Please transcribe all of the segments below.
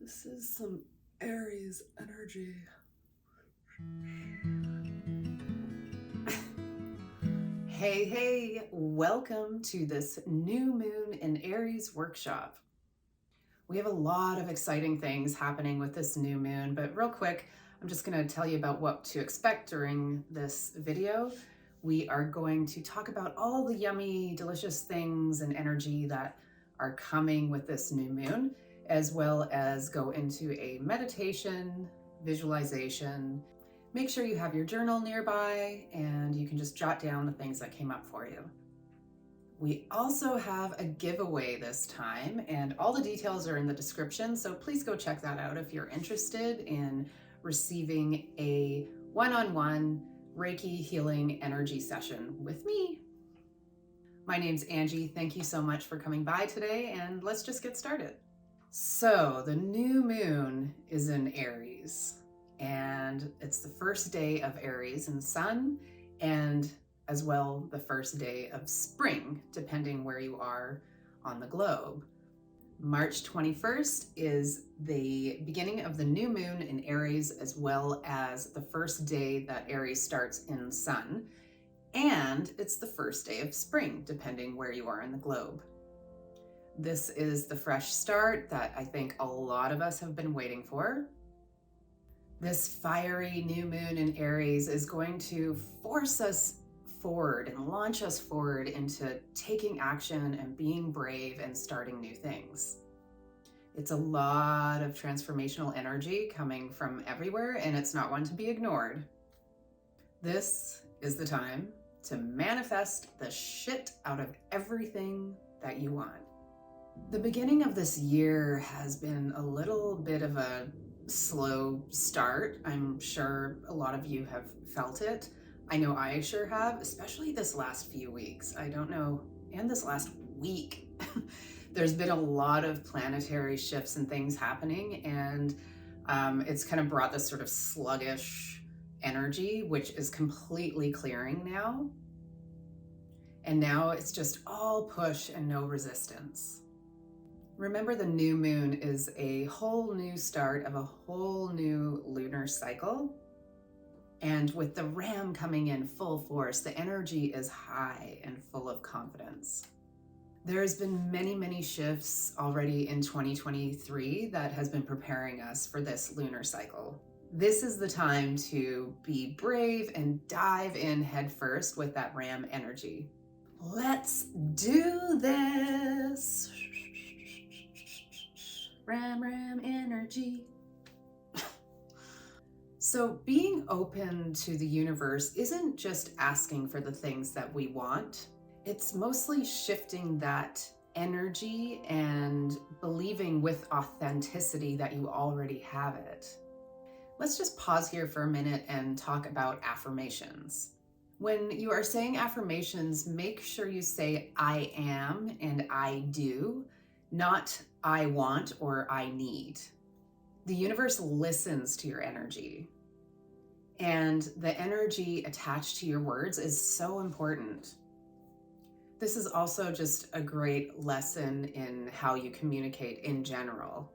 This is some Aries energy. Hey, welcome to this new moon in Aries workshop. We have a lot of exciting things happening with this new moon, but real quick, I'm just going to tell you about what to expect during this video. We are going to talk about all the yummy, delicious things and energy that are coming with this new moon, as well as go into a meditation, visualization. Make sure you have your journal nearby and you can just jot down the things that came up for you. We also have a giveaway this time, and all the details are in the description, so please go check that out if you're interested in receiving a one-on-one Reiki healing energy session with me. My name's Angie. Thank you so much for coming by today, and let's just get started. So the new moon is in Aries, and it's the first day of Aries in the sun, and as well the first day of spring, depending where you are on the globe. March 21st is the beginning of the new moon in Aries, as well as the first day that Aries starts in sun, and it's the first day of spring, depending where you are in the globe. This is the fresh start that I think a lot of us have been waiting for. This fiery new moon in Aries is going to force us forward and launch us forward into taking action and being brave and starting new things. It's a lot of transformational energy coming from everywhere, and it's not one to be ignored. This is the time to manifest the shit out of everything that you want. The beginning of this year has been a little bit of a slow start. I'm sure a lot of you have felt it. I know I sure have, especially this last few weeks. I don't know, and this last week. There's been a lot of planetary shifts and things happening, and it's kind of brought this sort of sluggish energy, which is completely clearing now. And now it's just all push and no resistance. Remember, the new moon is a whole new start of a whole new lunar cycle. And with the ram coming in full force, the energy is high and full of confidence. There's been many shifts already in 2023 that has been preparing us for this lunar cycle. This is the time to be brave and dive in headfirst with that ram energy. Let's do this. Ram energy. So being open to the universe isn't just asking for the things that we want. It's mostly shifting that energy and believing with authenticity that you already have it. Let's just pause here for a minute and talk about affirmations. When you are saying affirmations, make sure you say I am and I do, not I want or I need. The universe listens to your energy, and the energy attached to your words is so important. This is also just a great lesson in how you communicate in general,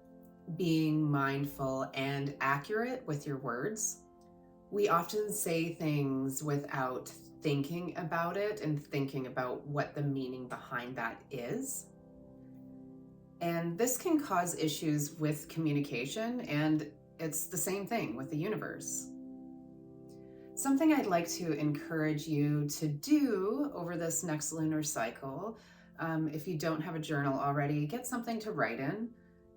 being mindful and accurate with your words. We often say things without thinking about it and thinking about what the meaning behind that is. And this can cause issues with communication, and it's the same thing with the universe. Something I'd like to encourage you to do over this next lunar cycle, if you don't have a journal already, get something to write in.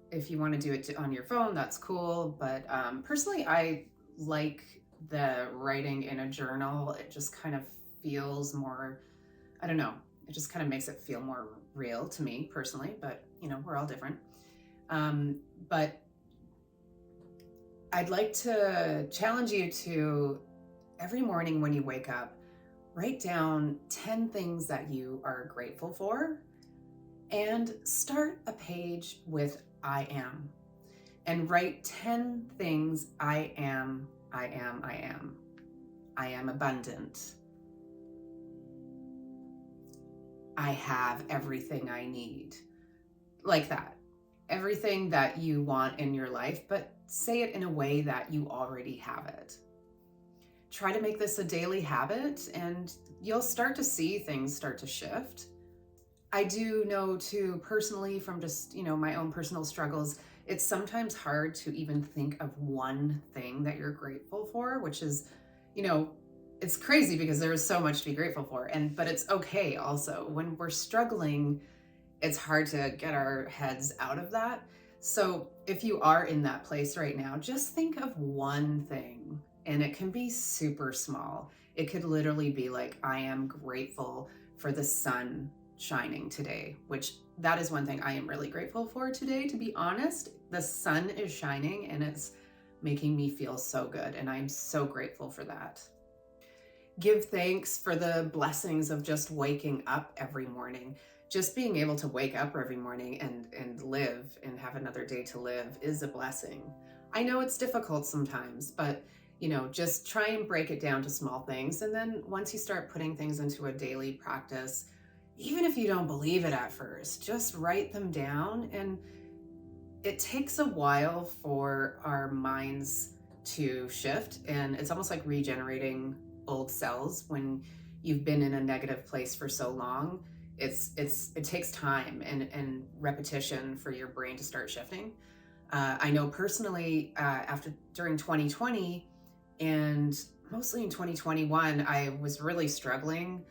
If you want to do it on your phone, that's cool. But personally, I like the writing in a journal. It just kind of feels more, I don't know, it just kind of makes it feel more real to me personally, but you know, we're all different. But I'd like to challenge you to, every morning when you wake up, write down 10 things that you are grateful for, and start a page with I am, and write 10 things I am. I am abundant. I have everything I need. Like that. everything that you want in your life, but say it in a way that you already have it. Try to make this a daily habit and you'll start to see things start to shift. I do know too, personally, from just, my own personal struggles, it's sometimes hard to even think of one thing that you're grateful for, which is, you know, it's crazy because there is so much to be grateful for. But it's okay also. When we're struggling, it's hard to get our heads out of that. So if you are in that place right now, just think of one thing, and it can be super small. It could literally be like, I am grateful for the sun shining today, which that is one thing I am really grateful for today, to be honest. The sun is shining and it's making me feel so good, and I'm so grateful for that. Give thanks for the blessings of just waking up every morning. Just being able to wake up every morning and live and have another day to live is a blessing. I know it's difficult sometimes, but just try and break it down to small things. And then once you start putting things into a daily practice, even if you don't believe it at first, just write them down. And it takes a while for our minds to shift, and it's almost like regenerating old cells when you've been in a negative place for so long. It takes time and repetition for your brain to start shifting. I know personally, during 2020 and mostly in 2021, I was really struggling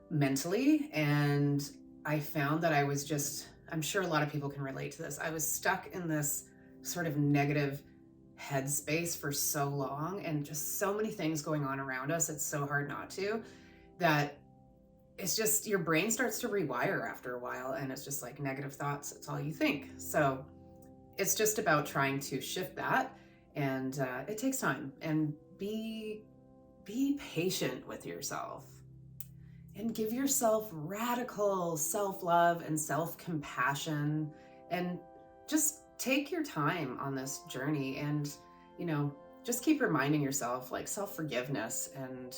mentally, and I found that I'm sure a lot of people can relate to this. I was stuck in this sort of negative headspace for so long, and just so many things going on around us. It's so hard not to, that it's just your brain starts to rewire after a while, and it's just like negative thoughts. It's all you think. So it's just about trying to shift that, and it takes time. And be patient with yourself. And give yourself radical self-love and self-compassion, and just take your time on this journey, and just keep reminding yourself, like, self-forgiveness, and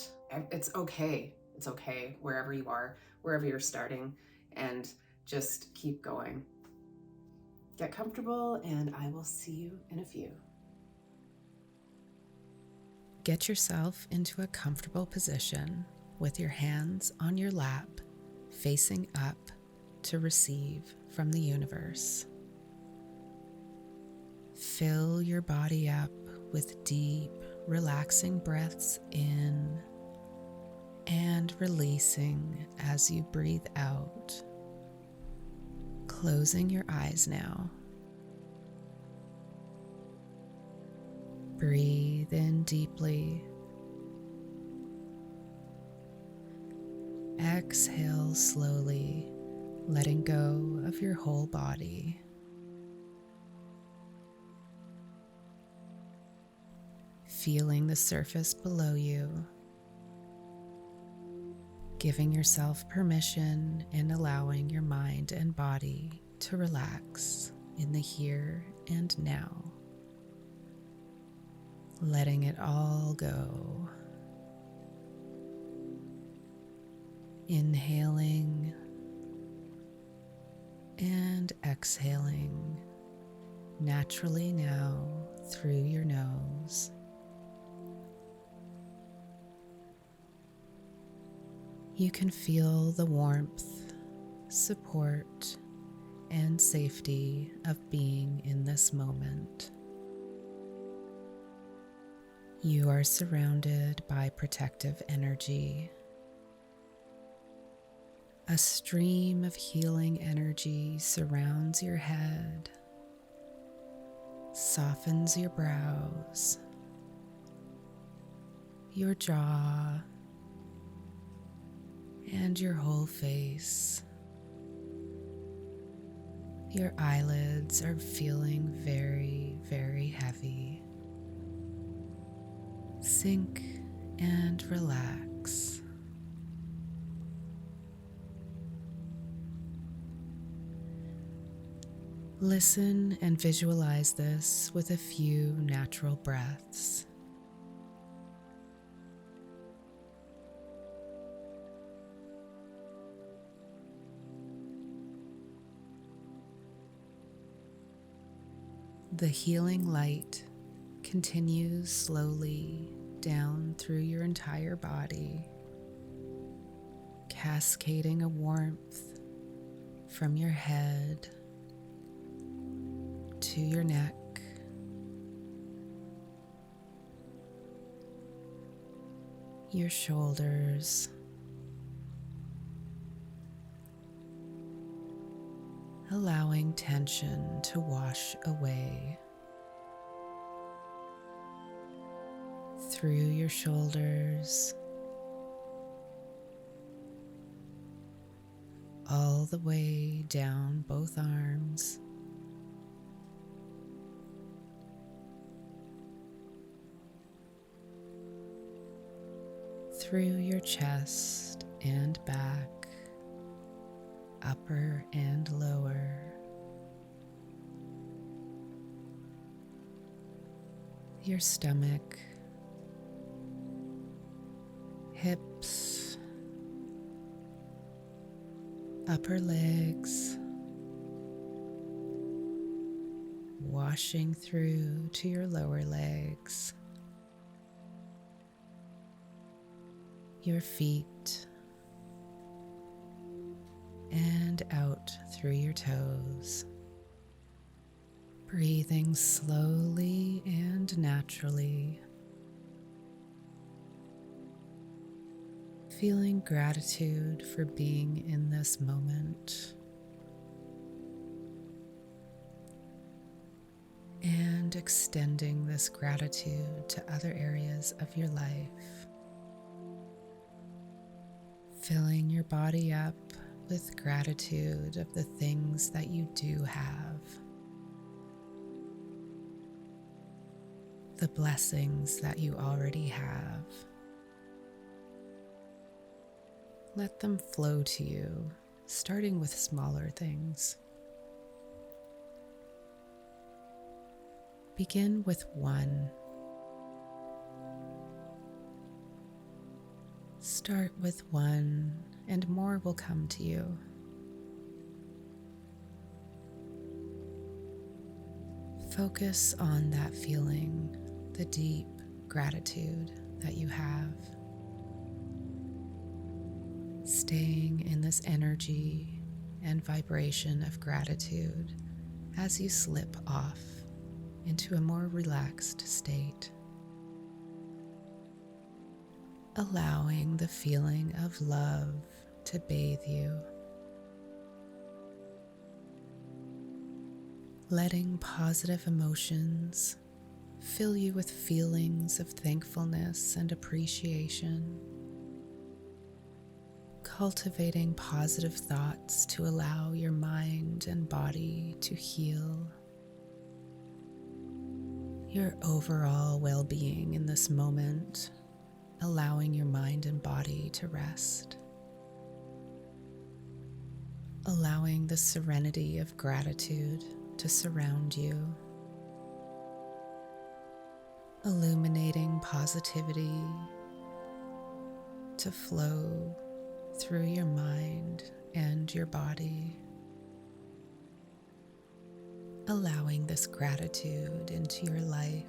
it's okay. It's okay wherever you are, wherever you're starting, and just keep going. Get comfortable, and I will see you in a few. Get yourself into a comfortable position with your hands on your lap, facing up to receive from the universe. Fill your body up with deep, relaxing breaths in and releasing as you breathe out. Closing your eyes now. Breathe in deeply. Exhale slowly, letting go of your whole body. Feeling the surface below you. Giving yourself permission and allowing your mind and body to relax in the here and now. Letting it all go. Inhaling and exhaling naturally now through your nose. You can feel the warmth, support, and safety of being in this moment. You are surrounded by protective energy. A stream of healing energy surrounds your head, softens your brows, your jaw, and your whole face. Your eyelids are feeling very, very heavy. Sink and relax. Listen and visualize this with a few natural breaths. The healing light continues slowly down through your entire body, cascading a warmth from your head to your neck, your shoulders, allowing tension to wash away through your shoulders, all the way down both arms, through your chest and back, upper and lower, your stomach, hips, upper legs, washing through to your lower legs, your feet, and out through your toes. Breathing slowly and naturally, feeling gratitude for being in this moment, and extending this gratitude to other areas of your life, filling your body up with gratitude of the things that you do have, the blessings that you already have. Let them flow to you, starting with smaller things. Begin with one. Start with one, and more will come to you. Focus on that feeling, the deep gratitude that you have. Staying in this energy and vibration of gratitude as you slip off into a more relaxed state. Allowing the feeling of love to bathe you. Letting positive emotions fill you with feelings of thankfulness and appreciation. Cultivating positive thoughts to allow your mind and body to heal. Your overall well-being in this moment, allowing your mind and body to rest. Allowing the serenity of gratitude to surround you. Illuminating positivity to flow through your mind and your body. Allowing this gratitude into your life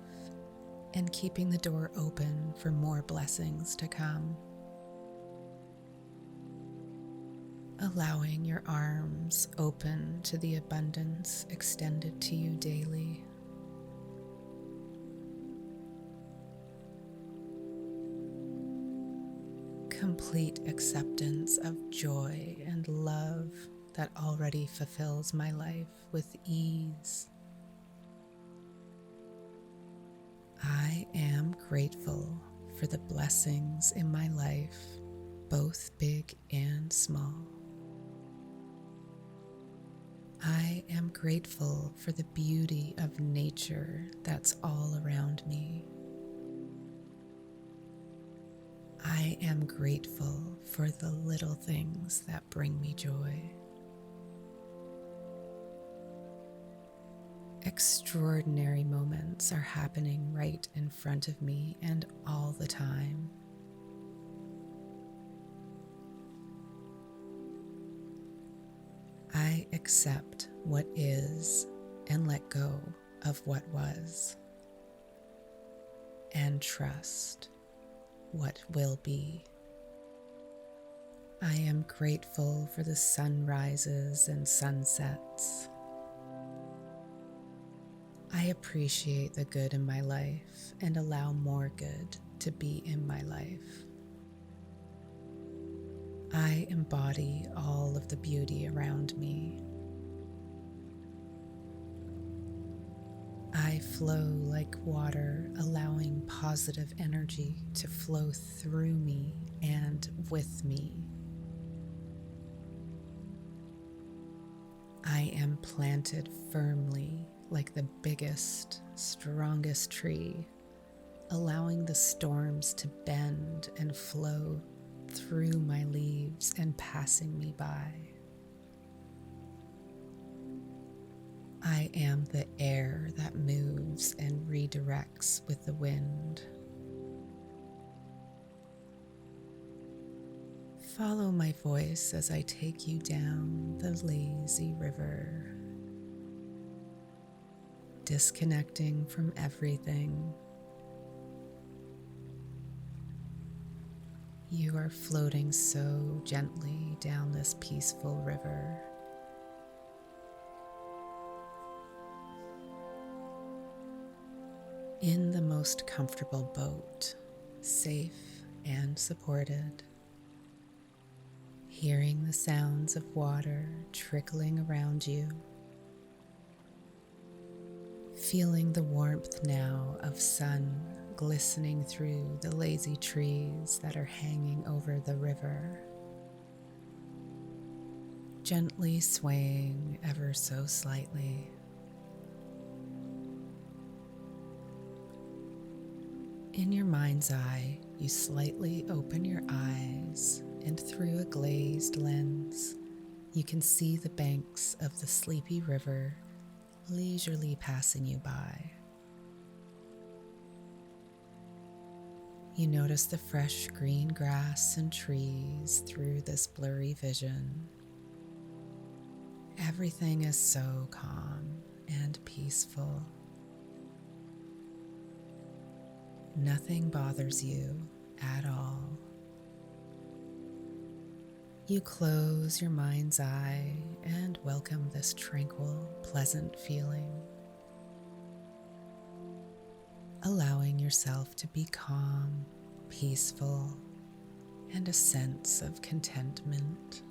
and keeping the door open for more blessings to come. Allowing your arms open to the abundance extended to you daily. Complete acceptance of joy and love that already fulfills my life with ease. I am grateful for the blessings in my life, both big and small. I am grateful for the beauty of nature that's all around me. I am grateful for the little things that bring me joy. Extraordinary moments are happening right in front of me and all the time. I accept what is and let go of what was and trust what will be. I am grateful for the sunrises and sunsets. I appreciate the good in my life and allow more good to be in my life. I embody all of the beauty around me. I flow like water, allowing positive energy to flow through me and with me. I am planted firmly like the biggest, strongest tree, allowing the storms to bend and flow through my leaves and passing me by. I am the air that moves and redirects with the wind. Follow my voice as I take you down the lazy river, disconnecting from everything. You are floating so gently down this peaceful river. In the most comfortable boat, safe and supported, hearing the sounds of water trickling around you, feeling the warmth now of sun glistening through the lazy trees that are hanging over the river, gently swaying ever so slightly. In your mind's eye, you slightly open your eyes, and through a glazed lens, you can see the banks of the sleepy river leisurely passing you by. You notice the fresh green grass and trees through this blurry vision. Everything is so calm and peaceful. Nothing bothers you at all. You close your mind's eye and welcome this tranquil, pleasant feeling, allowing yourself to be calm, peaceful, and a sense of contentment.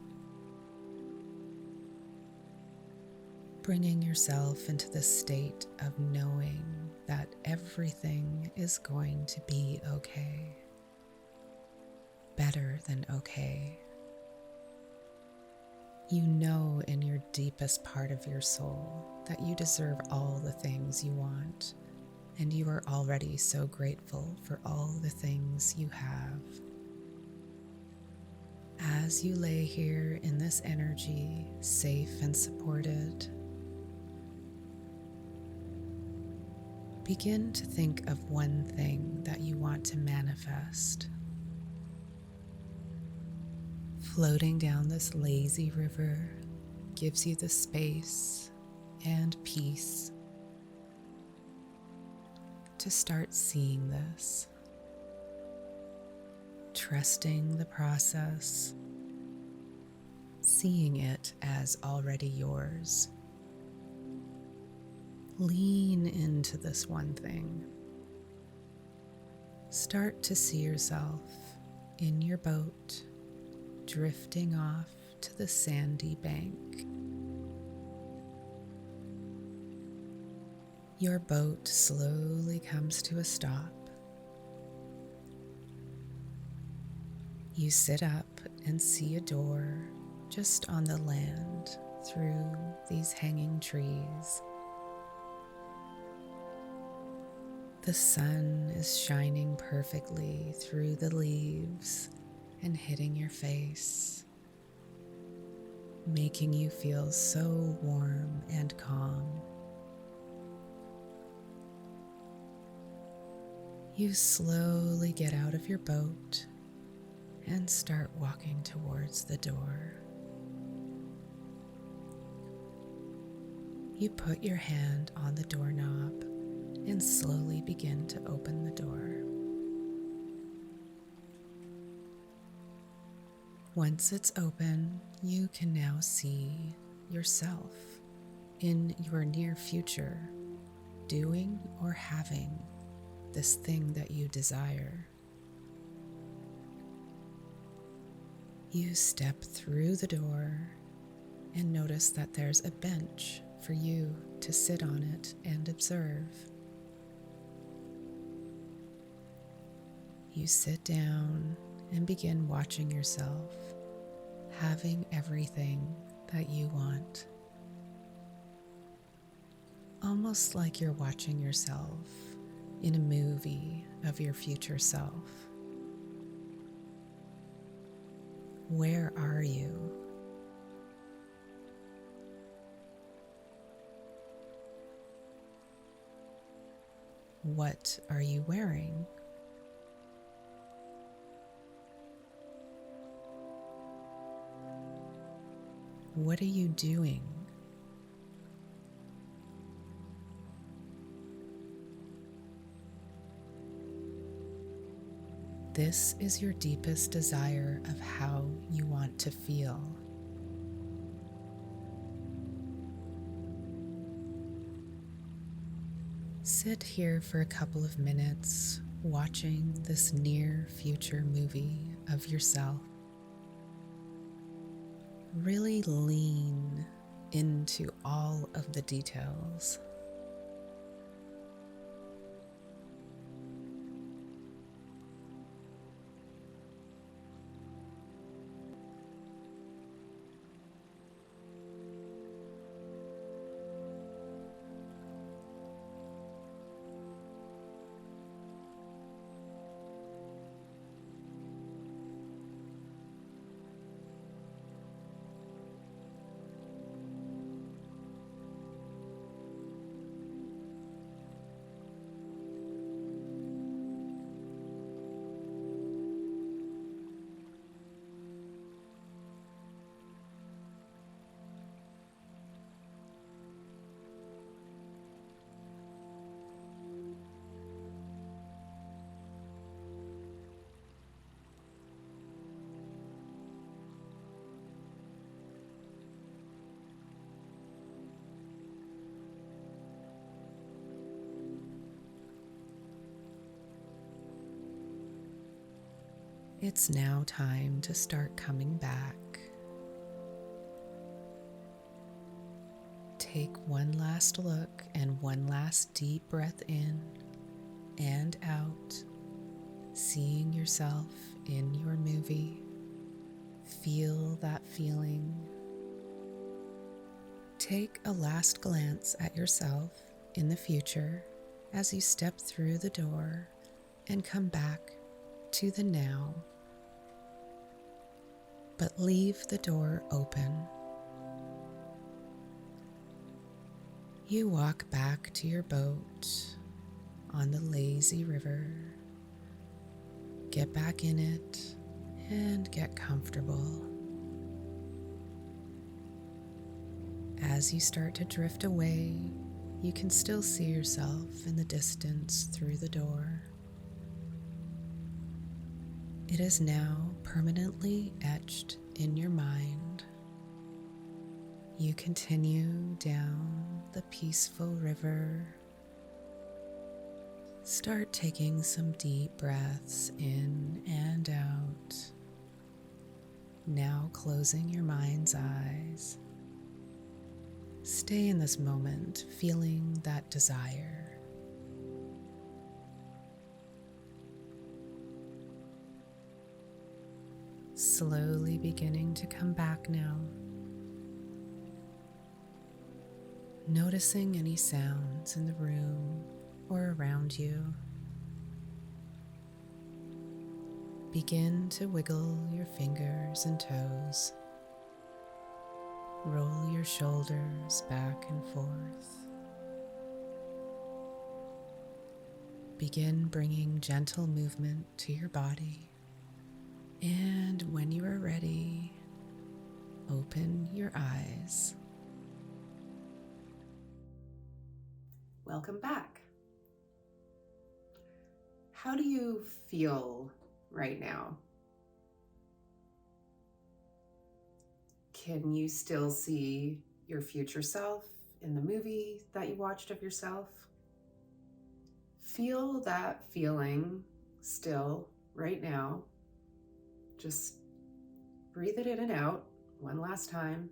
Bringing yourself into the state of knowing that everything is going to be okay, better than okay. You know in your deepest part of your soul that you deserve all the things you want, and you are already so grateful for all the things you have. As you lay here in this energy, safe and supported, begin to think of one thing that you want to manifest. Floating down this lazy river gives you the space and peace to start seeing this, trusting the process, seeing it as already yours. Lean into this one thing. Start to see yourself in your boat, drifting off to the sandy bank. Your boat slowly comes to a stop. You sit up and see a door just on the land through these hanging trees. The sun is shining perfectly through the leaves and hitting your face, making you feel so warm and calm. You slowly get out of your boat and start walking towards the door. You put your hand on the doorknob and slowly begin to open the door. Once it's open, you can now see yourself in your near future doing or having this thing that you desire. You step through the door and notice that there's a bench for you to sit on it and observe. You sit down and begin watching yourself, having everything that you want. Almost like you're watching yourself in a movie of your future self. Where are you? What are you wearing? What are you doing? This is your deepest desire of how you want to feel. Sit here for a couple of minutes watching this near future movie of yourself. Really lean into all of the details. It's now time to start coming back. Take one last look and one last deep breath in and out, seeing yourself in your movie. Feel that feeling. Take a last glance at yourself in the future as you step through the door and come back to the now. But leave the door open. You walk back to your boat on the lazy river. Get back in it and get comfortable. As you start to drift away, you can still see yourself in the distance through the door. It is now permanently etched in your mind. You continue down the peaceful river. Start taking some deep breaths in and out. Now closing your mind's eyes. Stay in this moment, feeling that desire. Slowly beginning to come back now. Noticing any sounds in the room or around you. Begin to wiggle your fingers and toes. Roll your shoulders back and forth. Begin bringing gentle movement to your body. And when you are ready, open your eyes. welcome back. How do you feel right now? Can you still see your future self in the movie that you watched of yourself? Feel that feeling still right now. Just breathe it in and out one last time.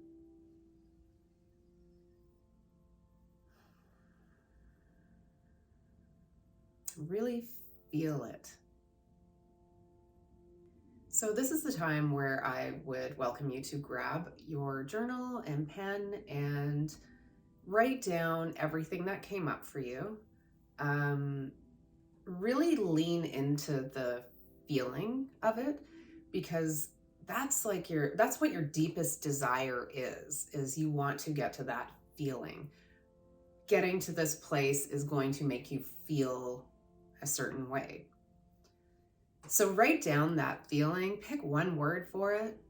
Really feel it. So this is the time where I would welcome you to grab your journal and pen and write down everything that came up for you. Really lean into the feeling of it, because that's what your deepest desire is you want to get to that feeling. Getting to this place is going to make you feel a certain way. So write down that feeling, pick one word for it,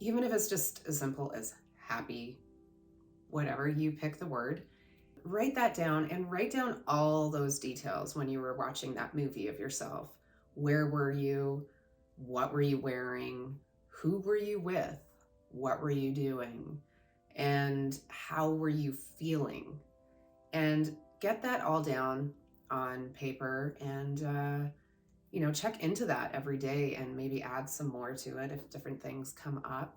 even if it's just as simple as happy, whatever, you pick the word. Write that down and write down all those details when you were watching that movie of yourself. Where were you? What were you wearing? Who were you with? What were you doing? And how were you feeling? And get that all down on paper and, check into that every day and maybe add some more to it if different things come up.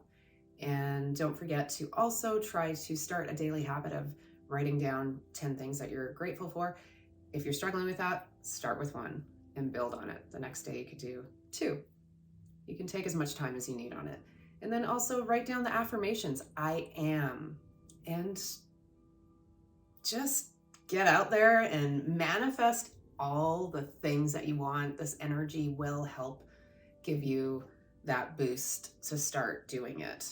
And don't forget to also try to start a daily habit of writing down 10 things that you're grateful for. If you're struggling with that, start with one and build on it. The next day you could do 2. You can take as much time as you need on it. And then also write down the affirmations, I am, and just get out there and manifest all the things that you want. This energy will help give you that boost to start doing it.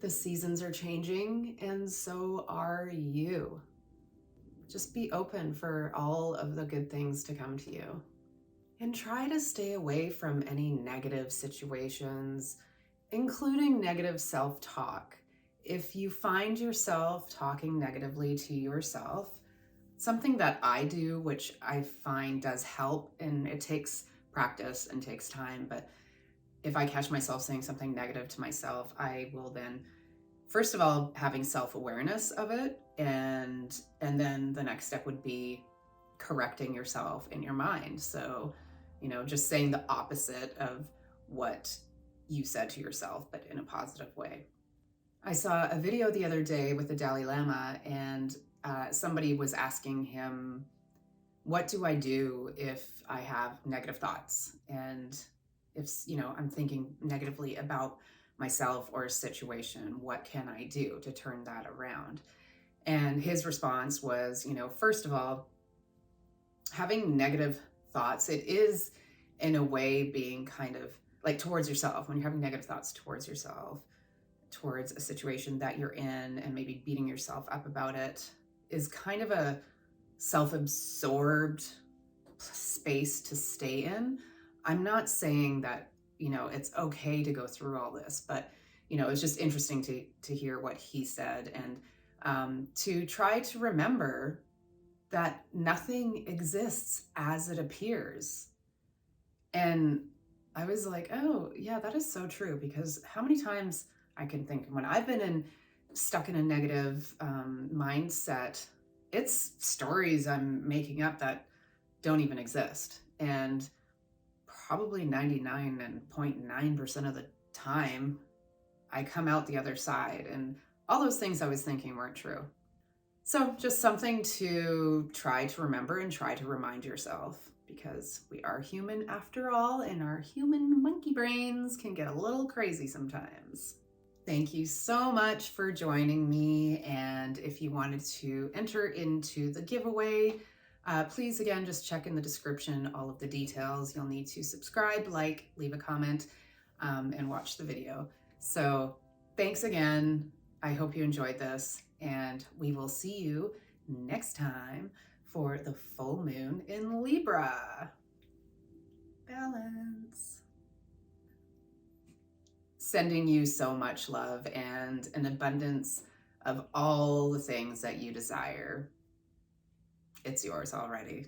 The seasons are changing, and so are you. Just be open for all of the good things to come to you. And try to stay away from any negative situations, including negative self-talk. If you find yourself talking negatively to yourself, something that I do, which I find does help, and it takes practice and takes time, but if I catch myself saying something negative to myself, I will then, first of all, having self-awareness of it, and then the next step would be correcting yourself in your mind. So, just saying the opposite of what you said to yourself, but in a positive way. I saw a video the other day with the Dalai Lama, and somebody was asking him, what do I do if I have negative thoughts? And if, I'm thinking negatively about myself or a situation, what can I do to turn that around? And his response was, first of all, having negative thoughts, it is in a way being kind of like towards yourself. When you're having negative thoughts towards yourself, towards a situation that you're in, and maybe beating yourself up about it, is kind of a self-absorbed space to stay in. I'm not saying that, it's okay to go through all this, but, it's just interesting to hear what he said, and to try to remember that nothing exists as it appears. And I was like, oh yeah, that is so true, because how many times I can think when I've been stuck in a negative mindset, it's stories I'm making up that don't even exist. And probably 99.9% of the time, I come out the other side, and all those things I was thinking weren't true. So just something to try to remember and try to remind yourself, because we are human after all, and our human monkey brains can get a little crazy sometimes. Thank you so much for joining me. And if you wanted to enter into the giveaway, please, again, just check in the description all of the details. You'll need to subscribe, like, leave a comment, and watch the video. So thanks again. I hope you enjoyed this, and we will see you next time for the full moon in Libra. Balance. Sending you so much love and an abundance of all the things that you desire. it's yours already.